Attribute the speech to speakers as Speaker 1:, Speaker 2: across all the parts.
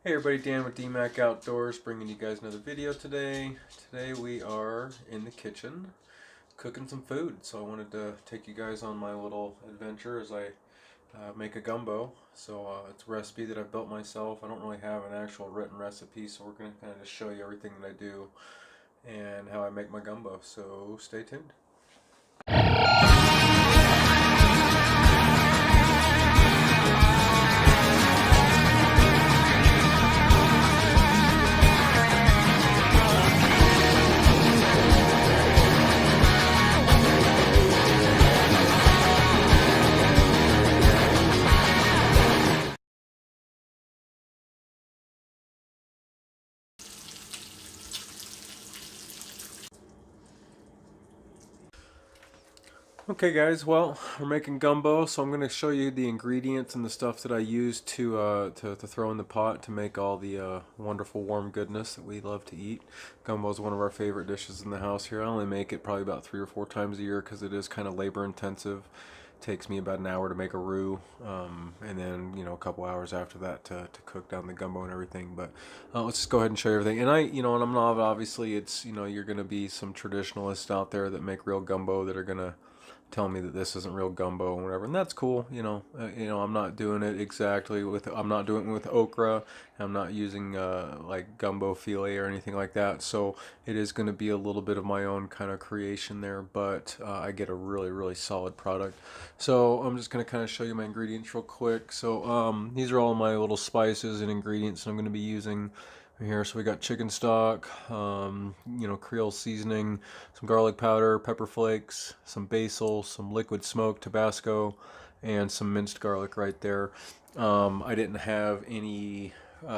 Speaker 1: Hey everybody, Dan with Dmak Outdoors, bringing you guys another video today. Today we are in the kitchen cooking some food. So I wanted to take you guys on my little adventure as I make a gumbo. So it's a recipe that I built myself. I don't really have an actual written recipe, so we're going to kind of just show you everything that I do and how I make my gumbo. So stay tuned. Okay guys, well, we're making gumbo, so I'm going to show you the ingredients and the stuff that I use to throw in the pot to make all the wonderful warm goodness that we love to eat. Gumbo is one of our favorite dishes in the house here. I only make it probably about 3 or 4 times a year because it is kind of labor intensive. It takes me about an hour to make a roux, and then a couple hours after that to cook down the gumbo and everything. But let's just go ahead and show you everything. And and I'm not, obviously it's you're going to be some traditionalists out there that make real gumbo that are going to tell me that this isn't real gumbo and whatever, and that's cool. I'm not doing it exactly with. I'm not doing it with okra. I'm not using like gumbo filet or anything like that. So it is going to be a little bit of my own kind of creation there, but I get a really solid product. So I'm just going to kind of show you my ingredients real quick. So these are all my little spices and ingredients I'm going to be using here. So we got chicken stock, Creole seasoning, some garlic powder, pepper flakes, some basil, some liquid smoke, Tabasco, and some minced garlic right there. I didn't have any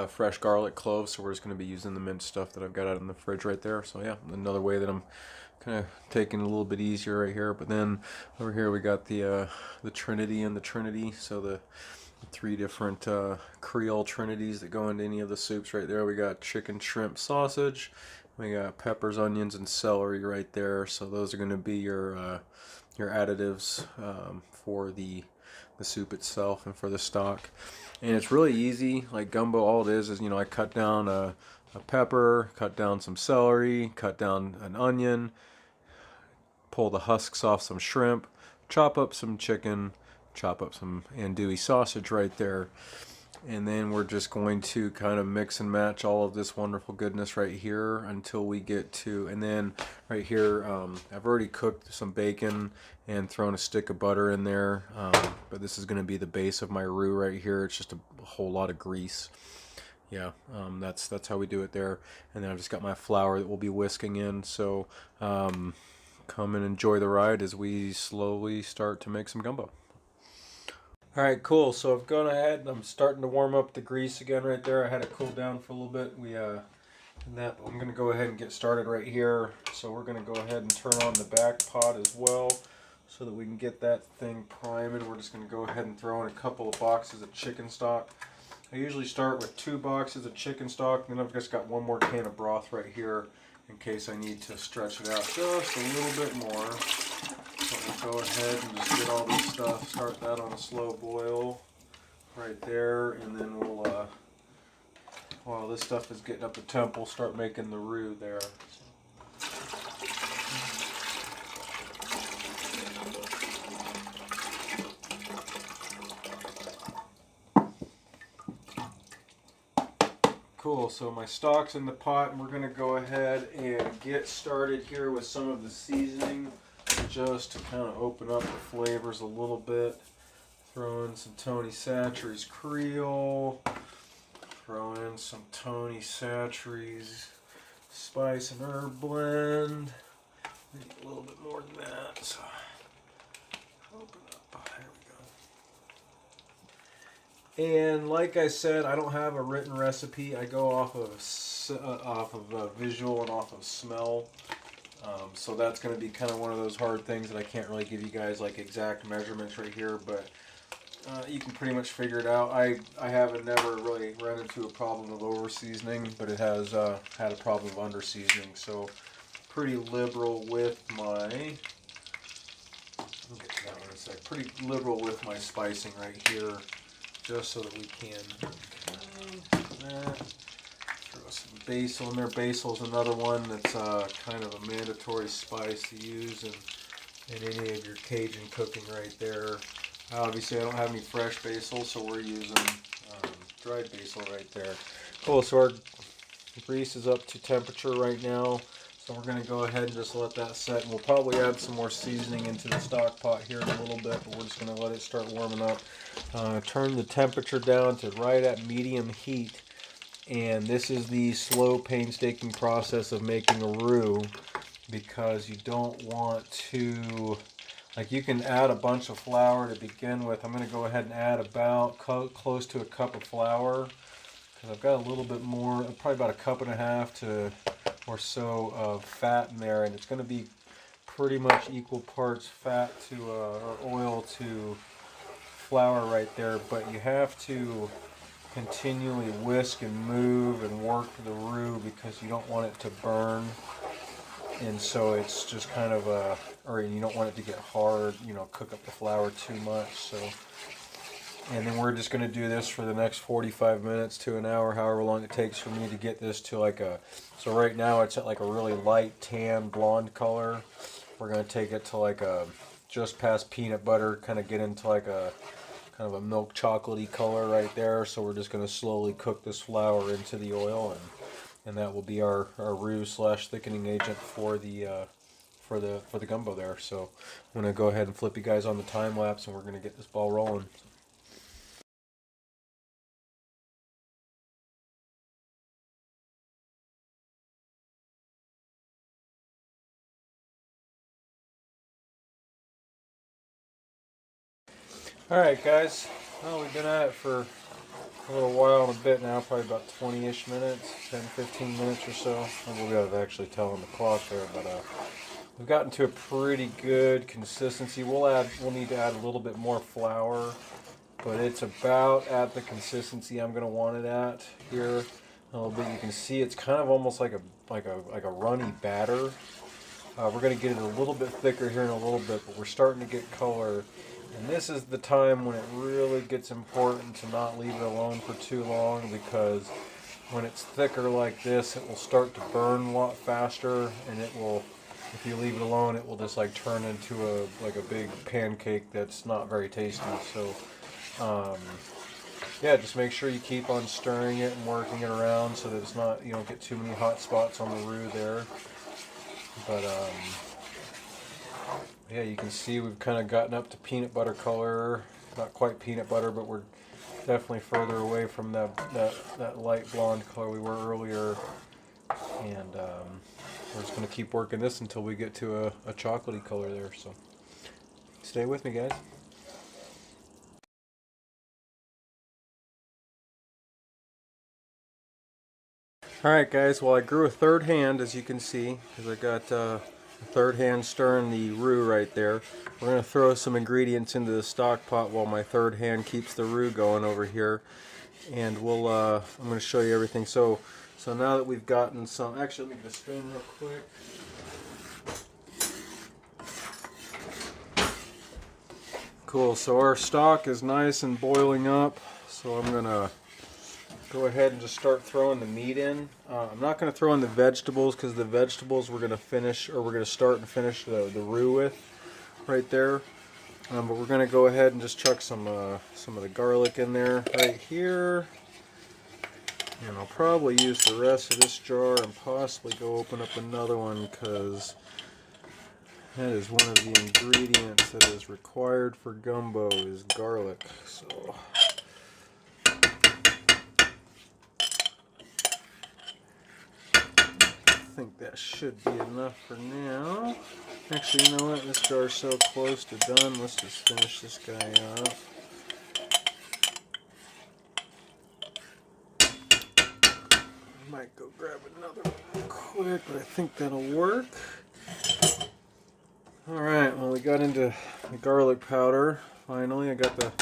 Speaker 1: fresh garlic cloves, so we're just going to be using the minced stuff that I've got out in the fridge right there. So yeah, another way that I'm kind of taking it a little bit easier right here. But then over here we got the Trinity and the Trinity. So the 3 different Creole trinities that go into any of the soups right there. We got chicken, shrimp, sausage. We got peppers, onions, and celery right there. So those are going to be your additives for the soup itself and for the stock. And it's really easy. Like gumbo, all it is I cut down a pepper, cut down some celery, cut down an onion, pull the husks off some shrimp, chop up some chicken, chop up some andouille sausage right there, and then we're just going to kind of mix and match all of this wonderful goodness right here until we get to, and then right here I've already cooked some bacon and thrown a stick of butter in there, but this is going to be the base of my roux right here. It's just a whole lot of grease. Yeah, that's how we do it there. And then I've just got my flour that we'll be whisking in. So come and enjoy the ride as we slowly start to make some gumbo. Alright, cool. So I've gone ahead and I'm starting to warm up the grease again right there. I had it cool down for a little bit. I'm going to go ahead and get started right here. So we're going to go ahead and turn on the back pot as well so that we can get that thing priming. We're just going to go ahead and throw in a couple of boxes of chicken stock. I usually start with 2 boxes of chicken stock, and then I've just got 1 more can of broth right here in case I need to stretch it out just a little bit more. So we'll go ahead and just get all this stuff, start that on a slow boil right there, and then we'll, while this stuff is getting up the temp, we'll start making the roux there. Cool, so my stock's in the pot, and we're going to go ahead and get started here with some of the seasoning just to kind of open up the flavors a little bit. Throw in some Tony Chachere's Creole, throw in some Tony Chachere's Spice and Herb Blend, maybe a little bit more than that. So open up, there we go. And like I said, I don't have a written recipe. I go off of visual and off of smell. So that's going to be kind of one of those hard things that I can't really give you guys like exact measurements right here, but you can pretty much figure it out. I haven't never really run into a problem of over seasoning, but it has had a problem of under seasoning. So pretty liberal with my. I'll get to that one in a sec. Pretty liberal with my spicing right here, just so that we can. That. basil in there. Basil is another one that's kind of a mandatory spice to use in any of your Cajun cooking right there. Obviously, I don't have any fresh basil, so we're using dried basil right there. Cool, so our grease is up to temperature right now. So we're going to go ahead and just let that set. And we'll probably add some more seasoning into the stock pot here in a little bit, but we're just going to let it start warming up. Turn the temperature down to right at medium heat. And this is the slow, painstaking process of making a roux, because you don't want to, like, you can add a bunch of flour to begin with. I'm going to go ahead and add about close to a cup of flour, because I've got a little bit more, probably about a cup and a half or so of fat in there, and it's going to be pretty much equal parts fat to or oil to flour right there. But you have to continually whisk and move and work the roux because you don't want it to burn. And so it's just kind of or you don't want it to get hard, you know, cook up the flour too much. So, and then we're just going to do this for the next 45 minutes to an hour, however long it takes for me to get this to like a, so right now it's at like a really light tan blonde color. We're going to take it to like a just past peanut butter, kind of get into like a kind of a milk chocolatey color right there. So we're just going to slowly cook this flour into the oil, and that will be our roux / thickening agent for the gumbo there. So I'm going to go ahead and flip you guys on the time lapse, and we're going to get this ball rolling. Alright guys, well, we've been at it for a little while and a bit now, probably about 20-ish minutes, 10-15 minutes or so. We'll be able to actually tell on the clock there, but we've gotten to a pretty good consistency. We'll need to add a little bit more flour, but it's about at the consistency I'm going to want it at here. A little bit, you can see it's kind of almost like a runny batter. We're going to get it a little bit thicker here in a little bit, but we're starting to get color. And this is the time when it really gets important to not leave it alone for too long, because when it's thicker like this, it will start to burn a lot faster, and it will, if you leave it alone, it will just like turn into a big pancake that's not very tasty. So yeah, just make sure you keep on stirring it and working it around so that it's not, you don't get too many hot spots on the roux there. But yeah, you can see we've kind of gotten up to peanut butter color. Not quite peanut butter, but we're definitely further away from that light blonde color we were earlier. And we're just going to keep working this until we get to a chocolatey color there. So stay with me, guys. Alright guys, well, I grew a third hand, as you can see, because I got a third hand stirring the roux right there. We're going to throw some ingredients into the stock pot while my third hand keeps the roux going over here. And we'll, I'm going to show you everything. So now that we've gotten some, actually let me just spin real quick. Cool, so our stock is nice and boiling up, so I'm going to go ahead and just start throwing the meat in. I'm not going to throw in the vegetables, because the vegetables we're going to finish, or we're going to start and finish the roux with right there. But we're going to go ahead and just chuck some of the garlic in there right here. And I'll probably use the rest of this jar and possibly go open up another one, because that is one of the ingredients that is required for gumbo is garlic. So I think that should be enough for now. Actually, you know what? This jar's so close to done. Let's just finish this guy off. I might go grab another one quick, but I think that'll work. Alright, well, we got into the garlic powder. Finally, I got the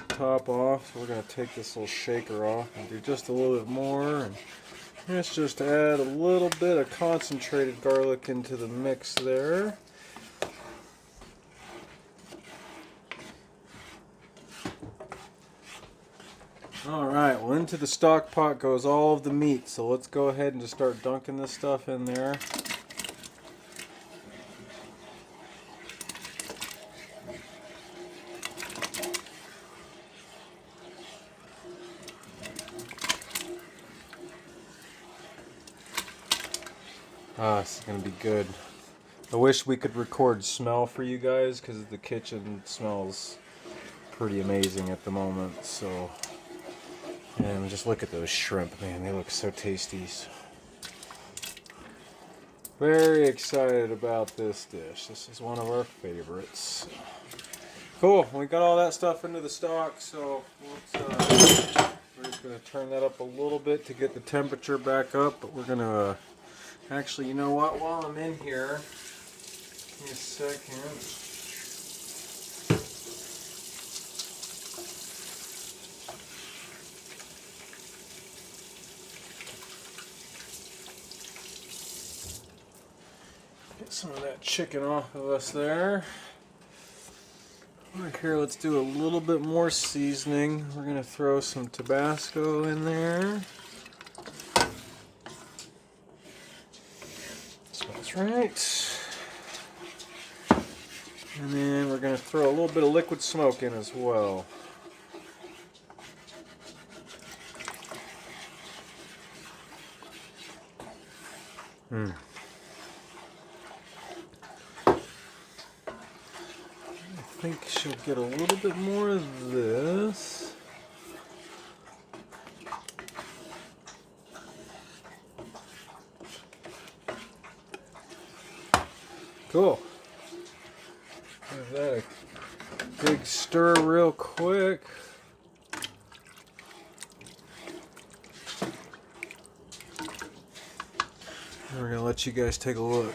Speaker 1: top off, so we're going to take this little shaker off and do just a little bit more. And let's just add a little bit of concentrated garlic into the mix there. Alright, well, into the stock pot goes all of the meat, so let's go ahead and just start dunking this stuff in there. Ah, this is going to be good. I wish we could record smell for you guys, because the kitchen smells pretty amazing at the moment, so... And just look at those shrimp, man, they look so tasty. Very excited about this dish. This is one of our favorites. Cool, we got all that stuff into the stock, so let's, we're just going to turn that up a little bit to get the temperature back up, but we're going to, actually, you know what, while I'm in here, give me a second. Get some of that chicken off of us there. Right here, let's do a little bit more seasoning. We're going to throw some Tabasco in there. Smells right. And then we're going to throw a little bit of liquid smoke in as well. I think she'll get a little bit more of this. Cool. Give that a big stir real quick. And we're going to let you guys take a look.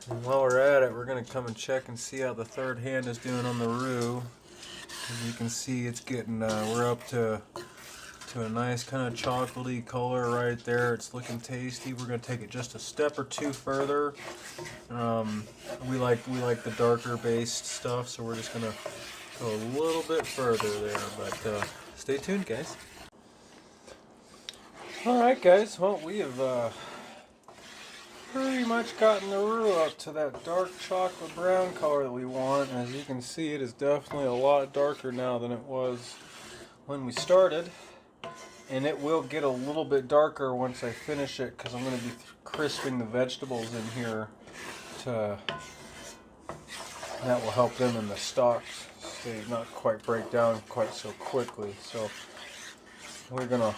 Speaker 1: And while we're at it, we're going to come and check and see how the third hand is doing on the roux. As you can see, it's getting, we're up to a nice kind of chocolatey color right there. It's looking tasty. We're going to take it just a step or two further. We like the darker based stuff, so we're just going to go a little bit further there. But stay tuned, guys. Alright guys, well, we have pretty much gotten the roux up to that dark chocolate brown color that we want. As you can see, it is definitely a lot darker now than it was when we started. And it will get a little bit darker once I finish it, because I'm going to be crisping the vegetables in here. That will help them in the stock stay, not quite break down quite so quickly. So we're going to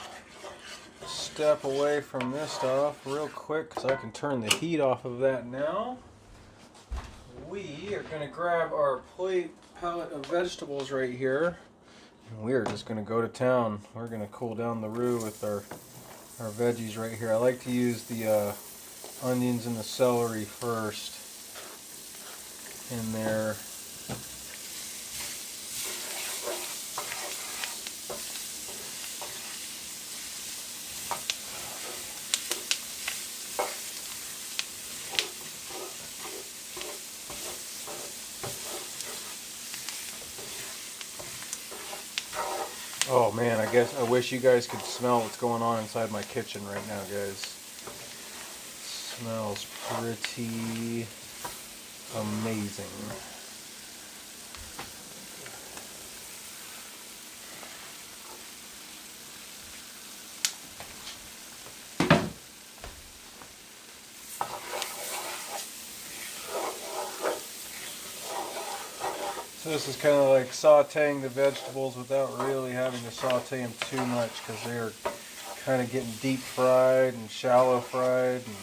Speaker 1: step away from this stuff real quick, because I can turn the heat off of that now. We are going to grab our pallet of vegetables right here, and we are just going to go to town. We're going to cool down the roux with our veggies right here. I like to use the onions and the celery first in there. Oh man, I wish you guys could smell what's going on inside my kitchen right now, guys. Smells pretty amazing. So this is kind of like sauteing the vegetables without really having to saute them too much, because they're kind of getting deep fried and shallow fried and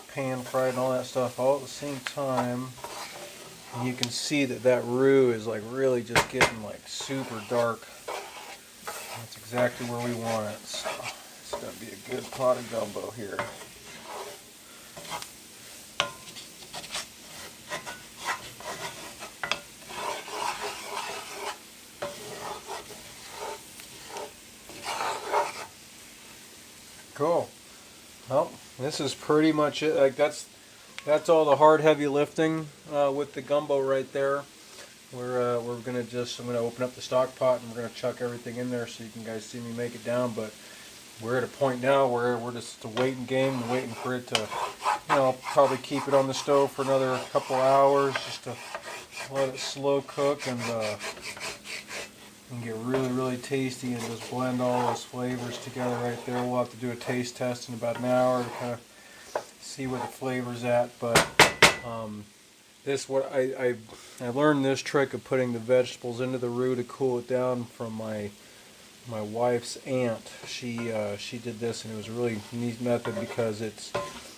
Speaker 1: pan fried and all that stuff all at the same time. And you can see that roux is like really just getting like super dark. That's exactly where we want it. So it's going to be a good pot of gumbo here. Cool. Well, this is pretty much it. Like that's all the hard, heavy lifting with the gumbo right there. we're gonna I'm gonna open up the stock pot and we're gonna chuck everything in there so you can guys see me make it down. But we're at a point now where we're just a waiting game, waiting for it to, probably keep it on the stove for another couple hours just to let it slow cook and get really tasty and just blend all those flavors together right there. We'll have to do a taste test in about an hour to kind of see where the flavor's at. But I learned this trick of putting the vegetables into the roux to cool it down from my wife's aunt. She did this, and it was a really neat method because it's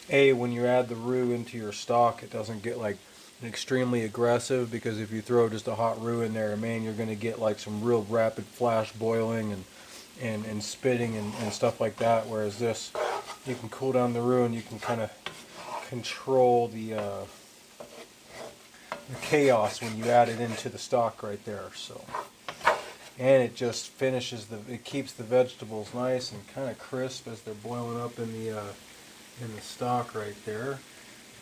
Speaker 1: when you add the roux into your stock, it doesn't get like extremely aggressive, because if you throw just a hot roux in there, man, you're going to get like some real rapid flash boiling and spitting and stuff like that. Whereas this, you can cool down the roux and you can kind of control the chaos when you add it into the stock right there. So, and it just it keeps the vegetables nice and kind of crisp as they're boiling up in the stock right there.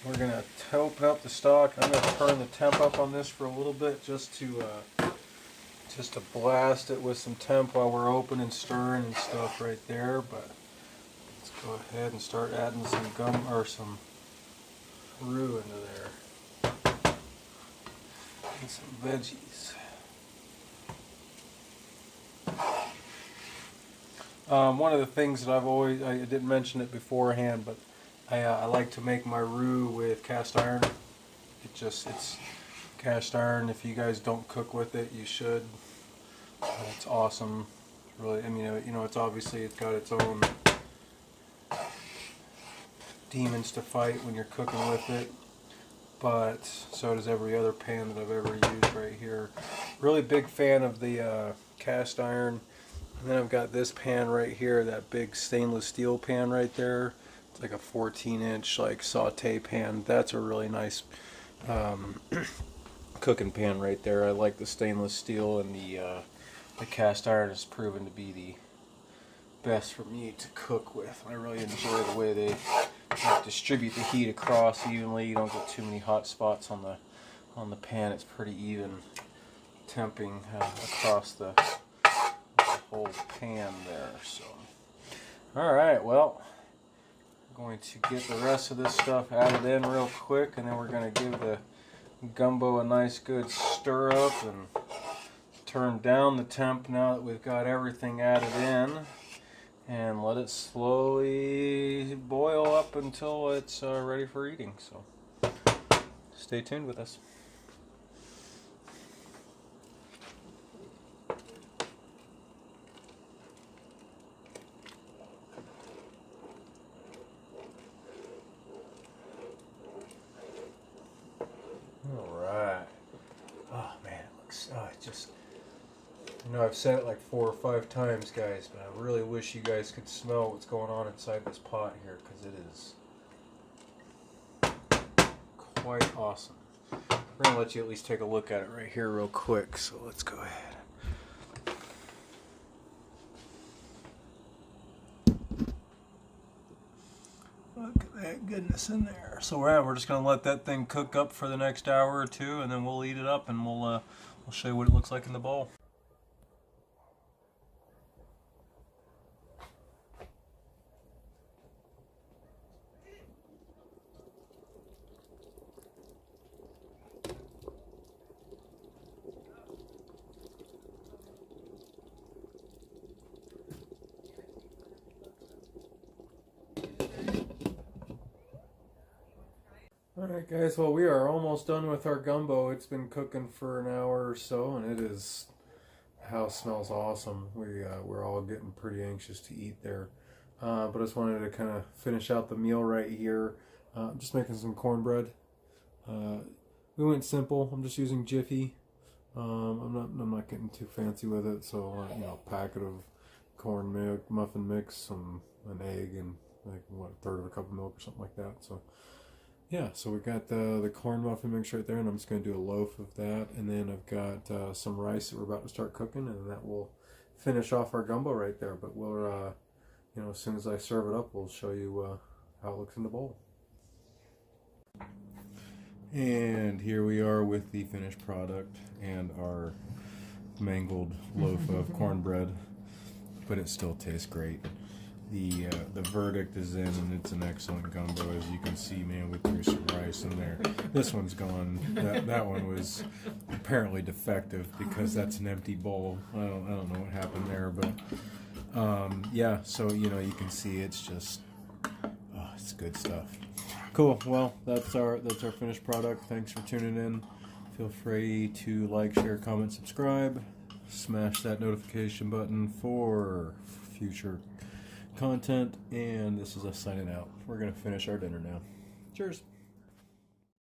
Speaker 1: We're going to open up the stock. I'm going to turn the temp up on this for a little bit just to blast it with some temp while we're open and stirring and stuff right there. But let's go ahead and start adding some some roux into there and some veggies. One of the things that I didn't mention it beforehand, but I like to make my roux with cast iron. It's cast iron. If you guys don't cook with it, you should. It's awesome. Really, I mean, it's got its own demons to fight when you're cooking with it, but so does every other pan that I've ever used right here. Really big fan of the cast iron. And then I've got this pan right here, that big stainless steel pan right there. It's like a 14-inch like saute pan. That's a really nice cooking pan right there. I like the stainless steel, and the cast iron has proven to be the best for me to cook with. I really enjoy the way they distribute the heat across evenly. You don't get too many hot spots on the pan. It's pretty even temping across the whole pan there. So, all right, well, I'm going to get the rest of this stuff added in real quick, and then we're going to give the gumbo a nice good stir up and turn down the temp now that we've got everything added in, and let it slowly boil up until it's ready for eating. So stay tuned with us. Alright. Oh man, it looks, I've said it like 4 or 5 times, guys, but I really wish you guys could smell what's going on inside this pot here, because it is quite awesome. We're going to let you at least take a look at it right here real quick, so let's go ahead. Look at that goodness in there. So we're just going to let that thing cook up for the next hour or two, and then we'll eat it up, and we'll show you what it looks like in the bowl. Alright guys, well, we are almost done with our gumbo. It's been cooking for an hour or so, and the house smells awesome. We're all getting pretty anxious to eat there. But I just wanted to kind of finish out the meal right here. I'm just making some cornbread. We went simple. I'm just using Jiffy. I'm not getting too fancy with it. So a packet of corn milk, muffin mix, an egg, and like a third of a cup of milk or something like that. So yeah, so we got the corn muffin mix right there, and I'm just going to do a loaf of that, and then I've got some rice that we're about to start cooking, and that will finish off our gumbo right there. But we'll, as soon as I serve it up, we'll show you how it looks in the bowl. And here we are with the finished product and our mangled loaf of cornbread, but it still tastes great. The verdict is in, and it's an excellent gumbo, as you can see, man. We threw some rice in there. This one's gone. That one was apparently defective because that's an empty bowl. I don't know what happened there, but yeah. So you can see it's just it's good stuff. Cool. Well, that's our finished product. Thanks for tuning in. Feel free to like, share, comment, subscribe. Smash that notification button for future content. And this is us signing out. We're going to finish our dinner now. Cheers.